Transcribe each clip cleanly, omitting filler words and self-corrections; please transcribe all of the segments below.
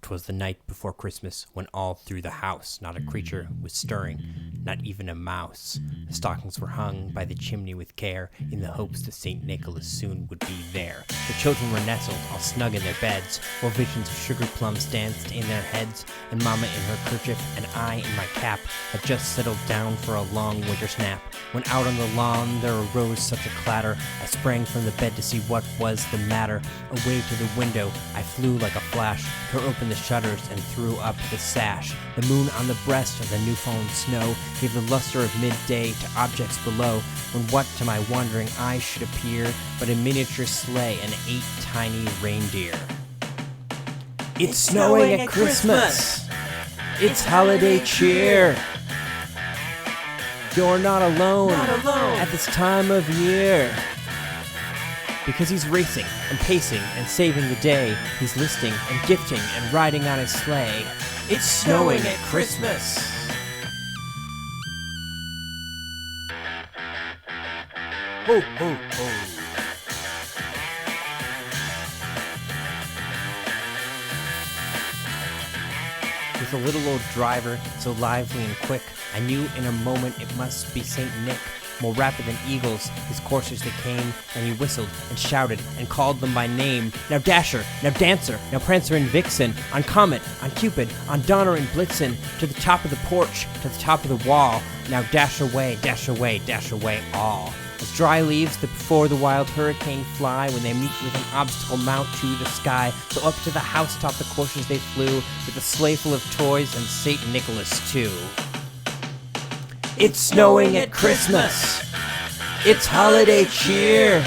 'Twas the night before Christmas, when all through the house not a creature was stirring, not even a mouse. The stockings were hung by the chimney with care, in the hopes that St. Nicholas soon would be there. The children were nestled, all snug in their beds, while visions of sugar plums danced in their heads, and Mama in her kerchief and I in my cap had just settled down for a long winter's nap. When out on the lawn there arose such a clatter, I sprang from the bed to see what was the matter. Away to the window I flew like a flash, tore open the shutters and threw up the sash. The moon on the breast of the new-fallen snow gave the luster of midday to objects below, when what to my wondering eye should appear but a miniature sleigh and 8 tiny reindeer. It's snowing at Christmas! It's holiday cheer! You're not alone at this time of year. Because he's racing and pacing and saving the day, he's listing and gifting and riding on his sleigh. It's snowing at Christmas. Ho, ho, ho. With a little old driver, so lively and quick, I knew in a moment it must be St. Nick. More rapid than eagles, his coursers they came, and he whistled and shouted and called them by name. Now Dasher, now Dancer, now Prancer and Vixen, on Comet, on Cupid, on Donner and Blitzen, to the top of the porch, to the top of the wall. Now dash away, dash away, dash away all. As dry leaves that before the wild hurricane fly, when they meet with an obstacle mount to the sky, so up to the housetop the coursers they flew, with a sleigh full of toys and St. Nicholas too. It's snowing at Christmas. It's holiday cheer.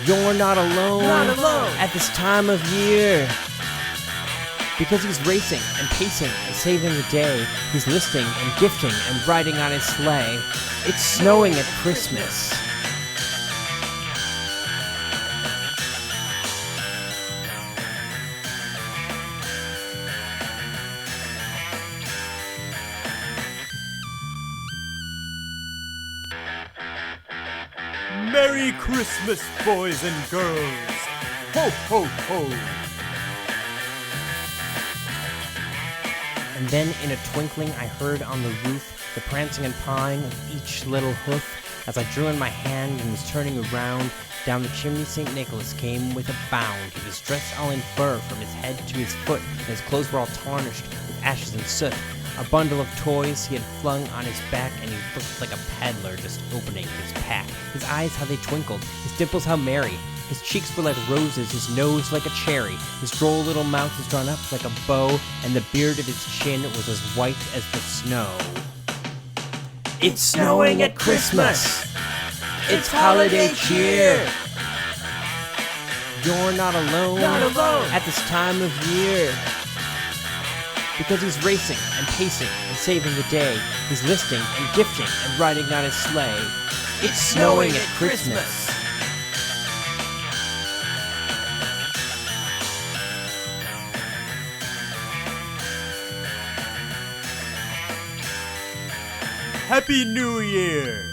You're not alone at this time of year. Because he's racing and pacing and saving the day, he's listing and gifting and riding on his sleigh. It's snowing at Christmas. Merry Christmas, boys and girls! Ho, ho, ho! And then in a twinkling I heard on the roof the prancing and pawing of each little hoof. As I drew in my hand and was turning around, down the chimney St. Nicholas came with a bound. He was dressed all in fur from his head to his foot, and his clothes were all tarnished with ashes and soot. A bundle of toys he had flung on his back, and he looked like a peddler just opening his pack. His eyes how they twinkled, his dimples how merry. His cheeks were like roses, his nose like a cherry. His droll little mouth was drawn up like a bow, and the beard of his chin was as white as the snow. It's snowing at Christmas! It's holiday cheer! You're not alone at this time of year. Because he's racing and pacing and saving the day, he's listing and gifting and riding on his sleigh. It's snowing at Christmas. Happy New Year!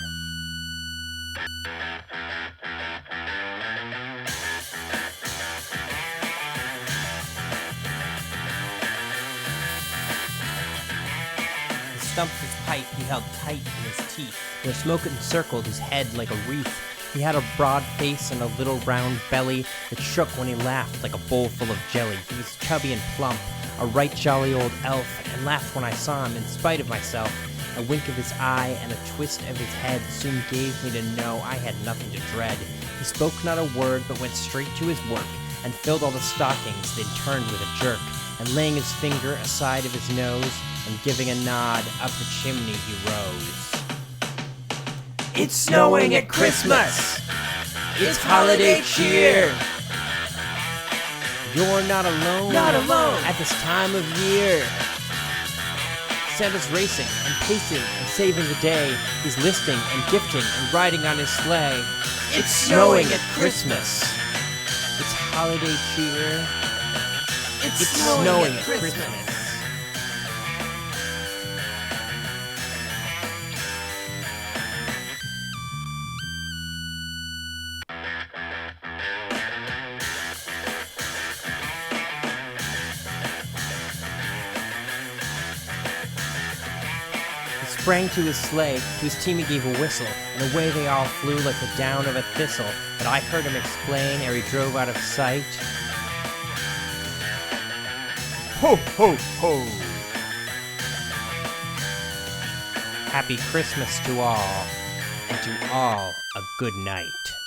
Stumped his pipe he held tight in his teeth. The smoke encircled his head like a wreath. He had a broad face and a little round belly that shook when he laughed like a bowl full of jelly. He was chubby and plump, a right jolly old elf, and laughed when I saw him in spite of myself. A wink of his eye and a twist of his head soon gave me to know I had nothing to dread. He spoke not a word, but went straight to his work, and filled all the stockings, then turned with a jerk, and laying his finger aside of his nose, and giving a nod, up the chimney he rose. It's snowing at Christmas! It's holiday cheer! You're not alone at this time of year. Santa's racing and pacing and saving the day. He's listing and gifting and riding on his sleigh. It's snowing at Christmas! It's holiday cheer. It's snowing at Christmas. sprang to his sleigh, to his team he gave a whistle, and away they all flew like the down of a thistle. But I heard him explain ere he drove out of sight. Ho, ho, ho! Happy Christmas to all, and to all a good night.